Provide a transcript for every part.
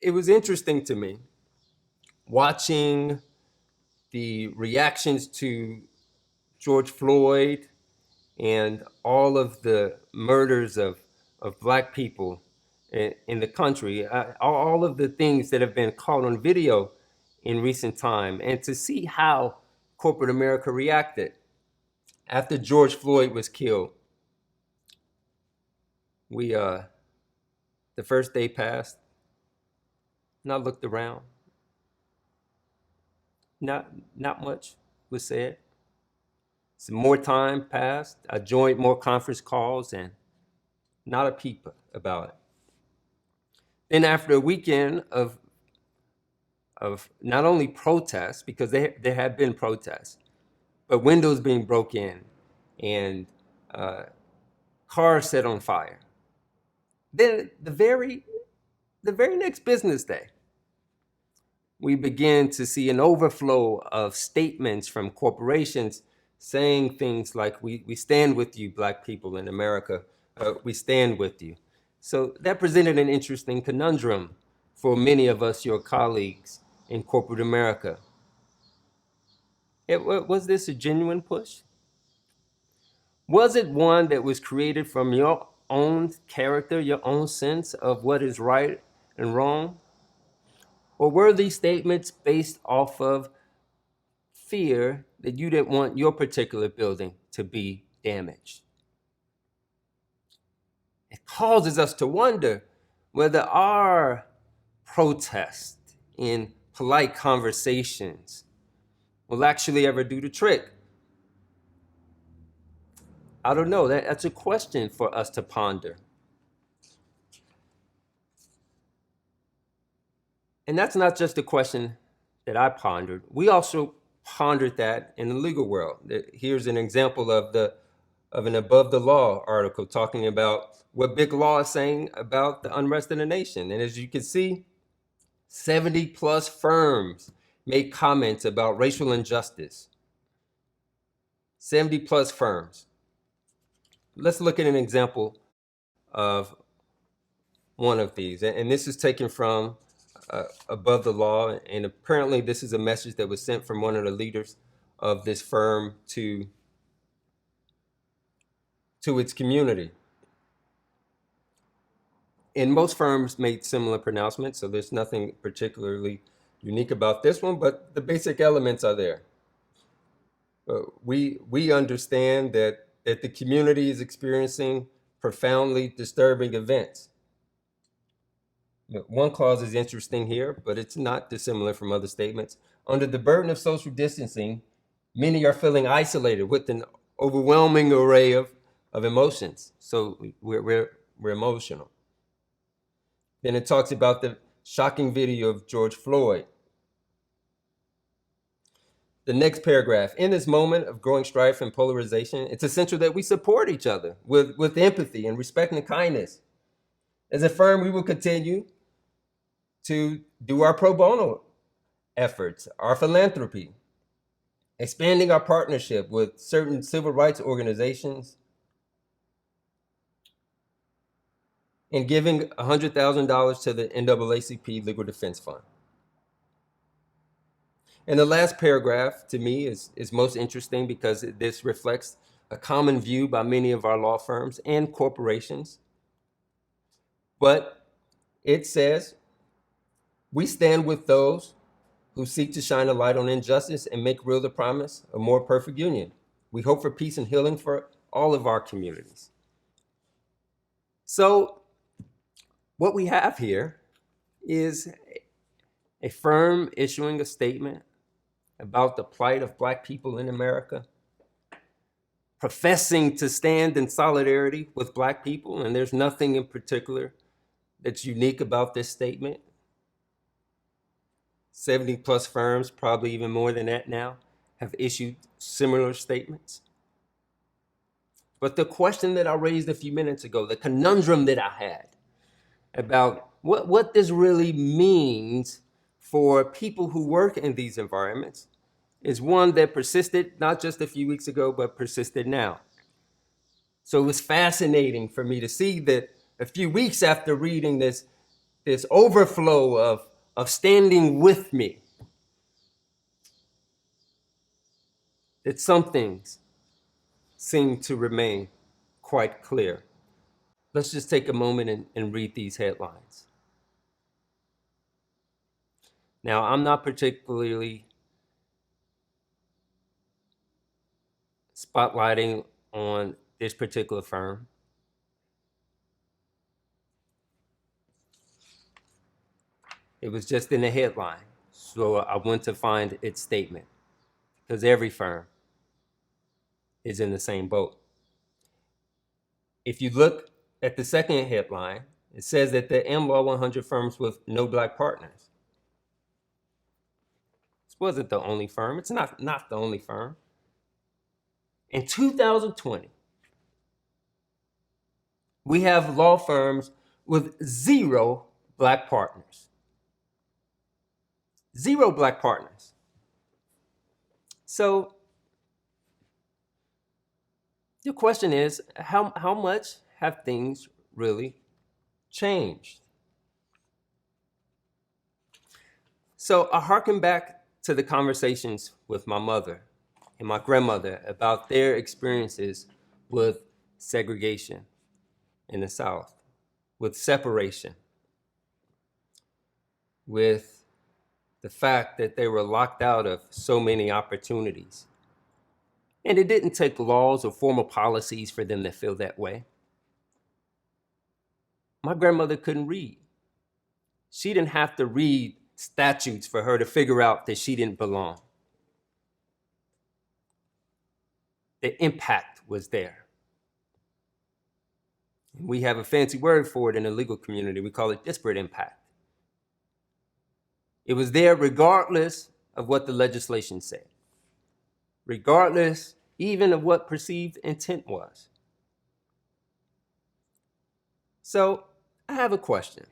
it was interesting to me watching the reactions to George Floyd and all of the murders of Black people in the country, all of the things that have been caught on video in recent time, and to see how corporate America reacted after George Floyd was killed. We the first day passed, and I looked around. Not much was said. Some more time passed. I joined more conference calls, and not a peep about it. Then after a weekend of not only protests, because there have been protests, but windows being broken in and cars set on fire. Then the very next business day, we begin to see an overflow of statements from corporations saying things like, we stand with you, Black people in America, we stand with you. So that presented an interesting conundrum for many of us, your colleagues in corporate America. Was this a genuine push? Was it one that was created from your own character, your own sense of what is right and wrong? Or were these statements based off of fear that you didn't want your particular building to be damaged? It causes us to wonder whether our protest in polite conversations will actually ever do the trick. I don't know. That's a question for us to ponder. And that's not just a question that I pondered. We also pondered that in the legal world. Here's an example of an Above the Law article talking about what big law is saying about the unrest in the nation. And as you can see, 70 plus firms made comments about racial injustice. 70 plus firms. Let's look at an example of one of these. And this is taken from Above the Law. And apparently this is a message that was sent from one of the leaders of this firm to its community. And most firms made similar pronouncements, so there's nothing particularly unique about this one, but the basic elements are there. We understand that the community is experiencing profoundly disturbing events. One clause is interesting here, but it's not dissimilar from other statements. Under the burden of social distancing, many are feeling isolated with an overwhelming array of emotions. So we're emotional. Then it talks about the shocking video of George Floyd. The next paragraph, in this moment of growing strife and polarization, it's essential that we support each other with empathy and respect and kindness. As a firm, we will continue to do our pro bono efforts, our philanthropy, expanding our partnership with certain civil rights organizations, and giving $100,000 to the NAACP Legal Defense Fund. And the last paragraph to me is most interesting because this reflects a common view by many of our law firms and corporations. But it says, we stand with those who seek to shine a light on injustice and make real the promise of more perfect union. We hope for peace and healing for all of our communities. So what we have here is a firm issuing a statement about the plight of Black people in America, professing to stand in solidarity with Black people, and there's nothing in particular that's unique about this statement. 70 plus firms, probably even more than that now, have issued similar statements. But the question that I raised a few minutes ago, the conundrum that I had about what this really means for people who work in these environments is one that persisted not just a few weeks ago, but persisted now. So it was fascinating for me to see that a few weeks after reading this this overflow of standing with me, that some things seem to remain quite clear. Let's just take a moment and read these headlines. Now, I'm not particularly spotlighting on this particular firm. It was just in the headline, so I went to find its statement, because every firm is in the same boat. If you look at the second headline, it says that the AmLaw 100 firms with no Black partners. This wasn't the only firm. It's not the only firm. In 2020, we have law firms with 0 Black partners. 0 Black partners. So the question is, how much have things really changed? So I hearken back to the conversations with my mother and my grandmother about their experiences with segregation in the South, with separation, with the fact that they were locked out of so many opportunities. And it didn't take laws or formal policies for them to feel that way. My grandmother couldn't read. She didn't have to read statutes for her to figure out that she didn't belong. The impact was there. We have a fancy word for it in the legal community. We call it disparate impact. It was there regardless of what the legislation said, regardless even of what perceived intent was. So I have a question,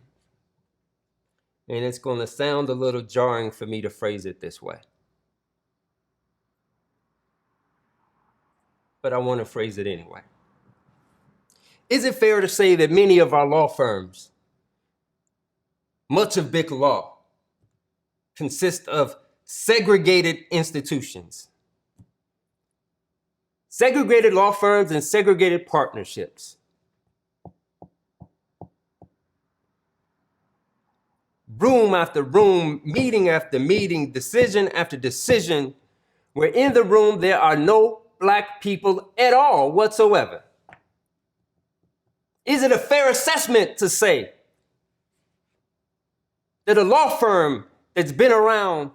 and it's going to sound a little jarring for me to phrase it this way, but I want to phrase it anyway. Is it fair to say that many of our law firms, much of big law, consist of segregated institutions, segregated law firms and segregated partnerships? Room after room, meeting after meeting, decision after decision, where in the room there are no Black people at all whatsoever. Is it a fair assessment to say that a law firm that's been around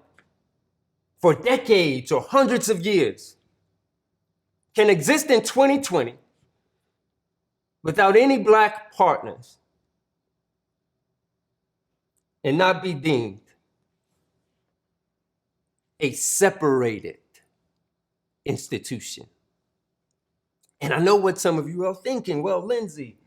for decades or hundreds of years can exist in 2020 without any Black partners and not be deemed a separated institution? And I know what some of you are thinking. Well, Lindsey,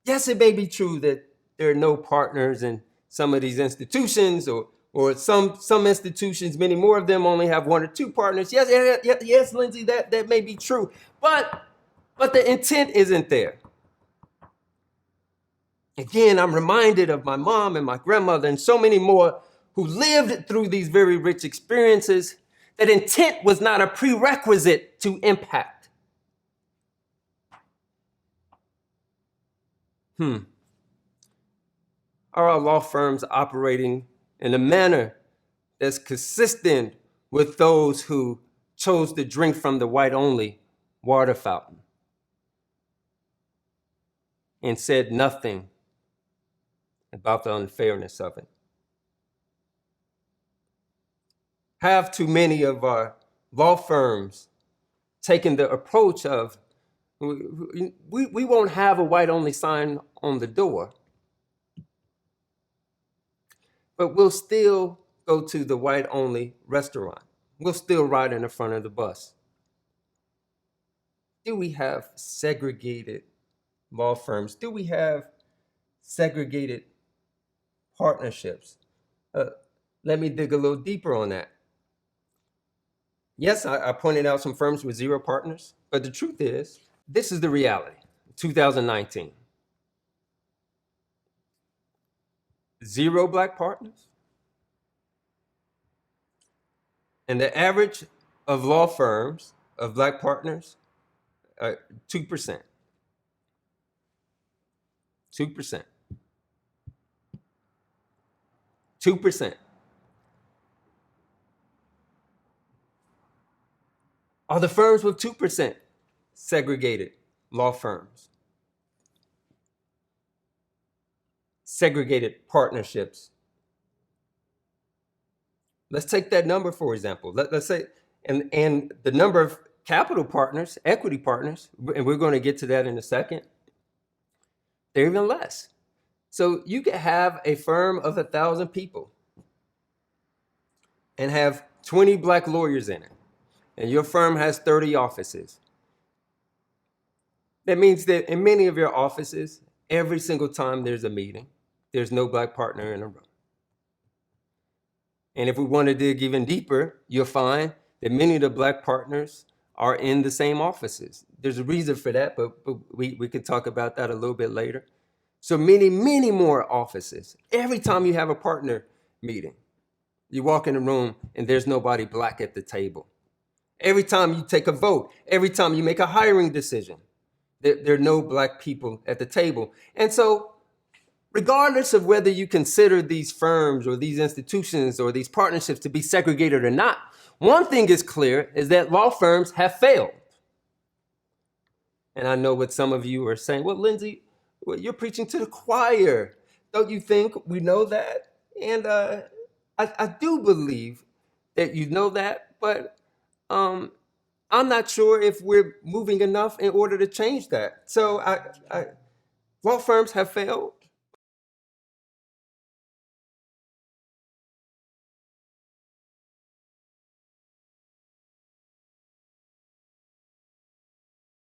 yes, it may be true that there are no partners in some of these institutions, or some institutions, many more of them only have 1 or 2 partners. Yes, Lindsey, that may be true, but the intent isn't there. Again, I'm reminded of my mom and my grandmother and so many more who lived through these very rich experiences, that intent was not a prerequisite to impact. Are our law firms operating in a manner that's consistent with those who chose to drink from the white-only water fountain and said nothing about the unfairness of it? Have too many of our law firms taken the approach of, we won't have a white-only sign on the door, but we'll still go to the white-only restaurant. We'll still ride in the front of the bus. Do we have segregated law firms? Do we have segregated partnerships? Let me dig a little deeper on that. Yes, I pointed out some firms with 0 partners, but the truth is, this is the reality, 2019. 0 black partners. And the average of law firms of black partners, 2%. 2%. 2%. Are the firms with 2% segregated law firms? Segregated partnerships. Let's take that number, for example. Let's say, and the number of capital partners, equity partners, and we're going to get to that in a second, they're even less. So you could have a firm of 1,000 people and have 20 black lawyers in it, and your firm has 30 offices. That means that in many of your offices, every single time there's a meeting, there's no black partner in a room. And if we want to dig even deeper, you'll find that many of the black partners are in the same offices. There's a reason for that, but we can talk about that a little bit later. So many, many more offices. Every time you have a partner meeting, you walk in the room and there's nobody black at the table. Every time you take a vote, every time you make a hiring decision, there are no black people at the table. And so regardless of whether you consider these firms or these institutions or these partnerships to be segregated or not, one thing is clear is that law firms have failed. And I know what some of you are saying, well, Lindsey, well, you're preaching to the choir. Don't you think we know that? And I do believe that you know that, but I'm not sure if we're moving enough in order to change that. So law firms have failed.